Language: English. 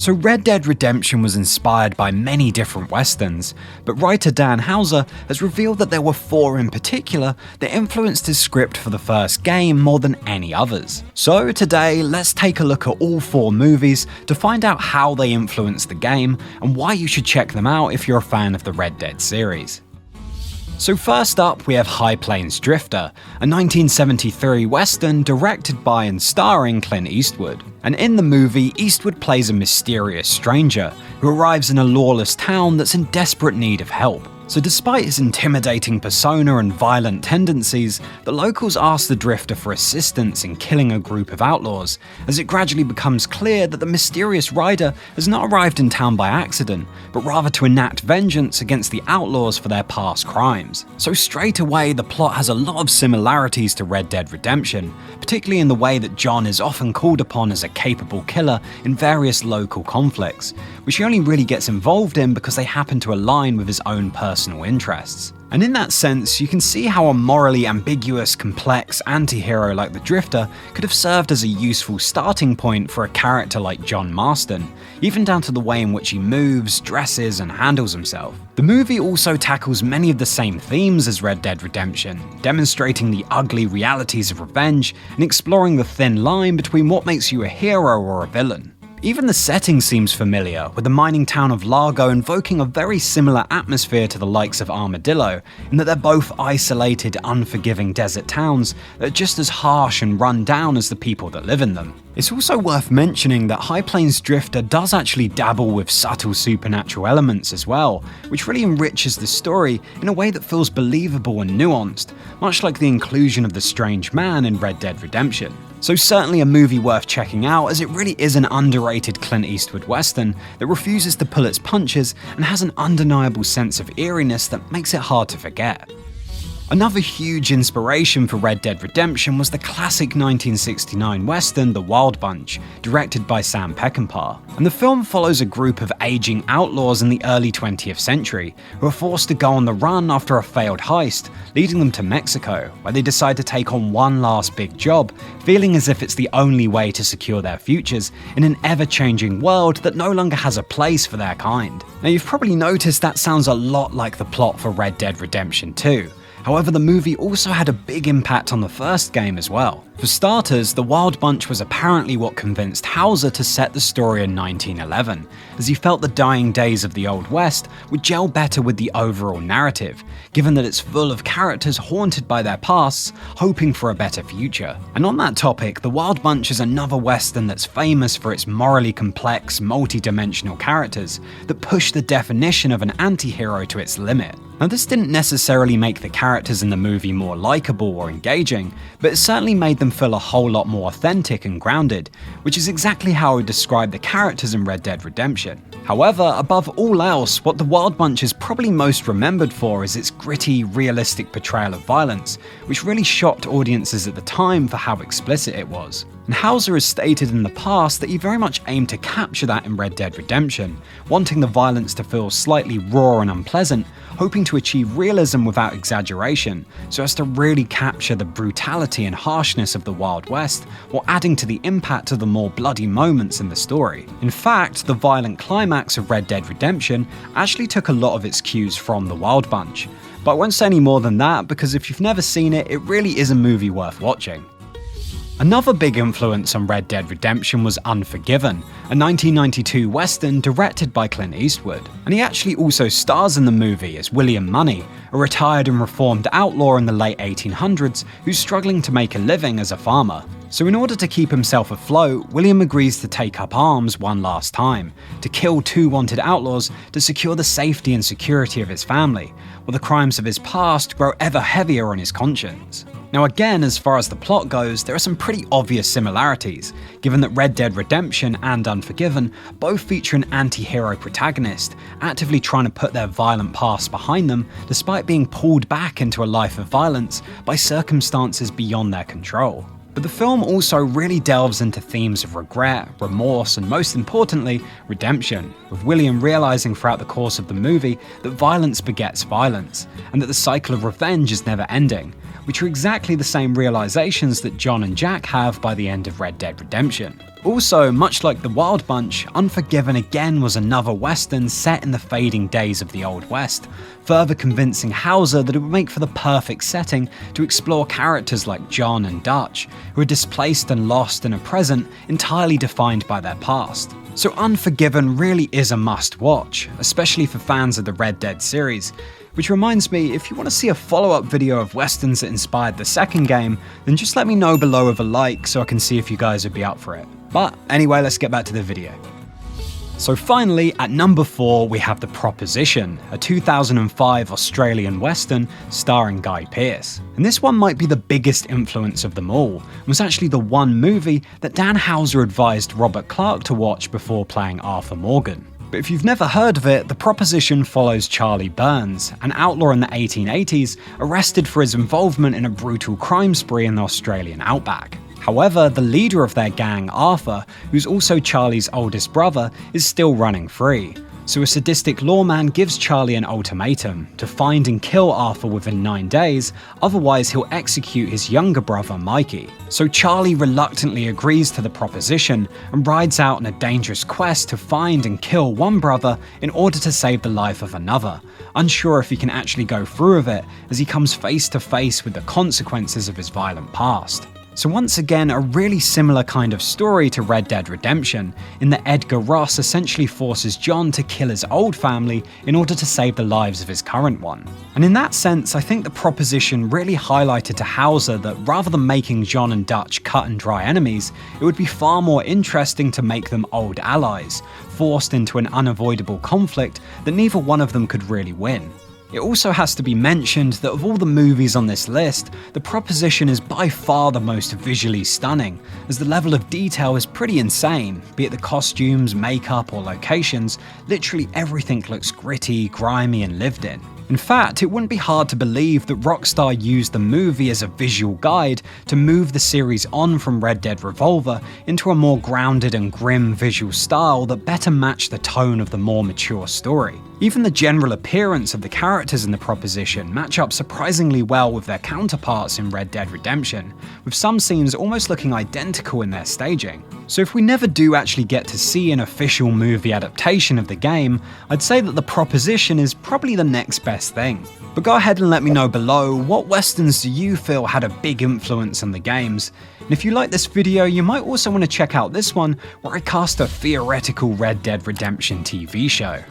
So Red Dead Redemption was inspired by many different westerns, but writer Dan Houser has revealed that there were 4 in particular that influenced his script for the first game more than any others. So today, let's take a look at all 4 movies to find out how they influenced the game and why you should check them out if you're a fan of the Red Dead series. So first up, we have High Plains Drifter, a 1973 western directed by and starring Clint Eastwood. And in the movie, Eastwood plays a mysterious stranger who arrives in a lawless town that's in desperate need of help. So despite his intimidating persona and violent tendencies, the locals ask the Drifter for assistance in killing a group of outlaws, as it gradually becomes clear that the mysterious rider has not arrived in town by accident, but rather to enact vengeance against the outlaws for their past crimes. So straight away, the plot has a lot of similarities to Red Dead Redemption, particularly in the way that John is often called upon as a capable killer in various local conflicts, which he only really gets involved in because they happen to align with his own personal interests. And in that sense, you can see how a morally ambiguous, complex anti-hero like the Drifter could have served as a useful starting point for a character like John Marston, even down to the way in which he moves, dresses, and handles himself. The movie also tackles many of the same themes as Red Dead Redemption, demonstrating the ugly realities of revenge and exploring the thin line between what makes you a hero or a villain. Even the setting seems familiar, with the mining town of Largo invoking a very similar atmosphere to the likes of Armadillo, in that they're both isolated, unforgiving desert towns that are just as harsh and run down as the people that live in them. It's also worth mentioning that High Plains Drifter does actually dabble with subtle supernatural elements as well, which really enriches the story in a way that feels believable and nuanced, much like the inclusion of the strange man in Red Dead Redemption. So certainly a movie worth checking out, as it really is an underrated Clint Eastwood western that refuses to pull its punches and has an undeniable sense of eeriness that makes it hard to forget. Another huge inspiration for Red Dead Redemption was the classic 1969 western The Wild Bunch, directed by Sam Peckinpah. And the film follows a group of aging outlaws in the early 20th century who are forced to go on the run after a failed heist, leading them to Mexico, where they decide to take on one last big job, feeling as if it's the only way to secure their futures in an ever-changing world that no longer has a place for their kind. Now, you've probably noticed that sounds a lot like the plot for Red Dead Redemption 2. However, the movie also had a big impact on the first game as well. For starters, The Wild Bunch was apparently what convinced Houser to set the story in 1911, as he felt the dying days of the Old West would gel better with the overall narrative, given that it's full of characters haunted by their pasts, hoping for a better future. And on that topic, The Wild Bunch is another western that's famous for its morally complex, multi-dimensional characters that push the definition of an anti-hero to its limit. Now, this didn't necessarily make the characters in the movie more likable or engaging, but it certainly made them feel a whole lot more authentic and grounded, which is exactly how I would describe the characters in Red Dead Redemption. However, above all else, what The Wild Bunch is probably most remembered for is its gritty, realistic portrayal of violence, which really shocked audiences at the time for how explicit it was. And Houser has stated in the past that he very much aimed to capture that in Red Dead Redemption, wanting the violence to feel slightly raw and unpleasant, hoping to achieve realism without exaggeration, so as to really capture the brutality and harshness of the Wild West, while adding to the impact of the more bloody moments in the story. In fact, the violent climax of Red Dead Redemption actually took a lot of its cues from The Wild Bunch, but I won't say any more than that, because if you've never seen it, it really is a movie worth watching. Another big influence on Red Dead Redemption was Unforgiven, a 1992 western directed by Clint Eastwood. And he actually also stars in the movie as William Money, a retired and reformed outlaw in the late 1800s who's struggling to make a living as a farmer. So in order to keep himself afloat, William agrees to take up arms one last time, to kill 2 wanted outlaws to secure the safety and security of his family, while the crimes of his past grow ever heavier on his conscience. Now again, as far as the plot goes, there are some pretty obvious similarities, given that Red Dead Redemption and Unforgiven both feature an anti-hero protagonist, actively trying to put their violent past behind them despite being pulled back into a life of violence by circumstances beyond their control. But the film also really delves into themes of regret, remorse, and most importantly, redemption, with William realizing throughout the course of the movie that violence begets violence, and that the cycle of revenge is never ending, which are exactly the same realizations that John and Jack have by the end of Red Dead Redemption. Also, much like The Wild Bunch, Unforgiven again was another western set in the fading days of the Old West, further convincing Hauser that it would make for the perfect setting to explore characters like John and Dutch, who are displaced and lost in a present entirely defined by their past. So Unforgiven really is a must-watch, especially for fans of the Red Dead series. Which reminds me, if you want to see a follow-up video of westerns that inspired the second game, then just let me know below with a like so I can see if you guys would be up for it. But anyway, let's get back to the video. So finally, at number 4, we have The Proposition, a 2005 Australian western starring Guy Pearce. And this one might be the biggest influence of them all, and was actually the one movie that Dan Houser advised Robert Clark to watch before playing Arthur Morgan. But if you've never heard of it, The Proposition follows Charlie Burns, an outlaw in the 1880s, arrested for his involvement in a brutal crime spree in the Australian outback. However, the leader of their gang, Arthur, who's also Charlie's oldest brother, is still running free. So a sadistic lawman gives Charlie an ultimatum to find and kill Arthur within 9 days, otherwise he'll execute his younger brother, Mikey. So Charlie reluctantly agrees to the proposition and rides out on a dangerous quest to find and kill one brother in order to save the life of another, unsure if he can actually go through with it as he comes face to face with the consequences of his violent past. So once again, a really similar kind of story to Red Dead Redemption, in that Edgar Ross essentially forces John to kill his old family in order to save the lives of his current one. And in that sense, I think The Proposition really highlighted to Hauser that rather than making John and Dutch cut and dry enemies, it would be far more interesting to make them old allies, forced into an unavoidable conflict that neither one of them could really win. It also has to be mentioned that of all the movies on this list, The Proposition is by far the most visually stunning, as the level of detail is pretty insane, be it the costumes, makeup, or locations. Literally everything looks gritty, grimy, and lived in. In fact, it wouldn't be hard to believe that Rockstar used the movie as a visual guide to move the series on from Red Dead Revolver into a more grounded and grim visual style that better matched the tone of the more mature story. Even the general appearance of the characters in The Proposition match up surprisingly well with their counterparts in Red Dead Redemption, with some scenes almost looking identical in their staging. So if we never do actually get to see an official movie adaptation of the game, I'd say that The Proposition is probably the next best thing. But go ahead and let me know below, what westerns do you feel had a big influence on the games? And if you like this video, you might also want to check out this one, where I cast a theoretical Red Dead Redemption TV show.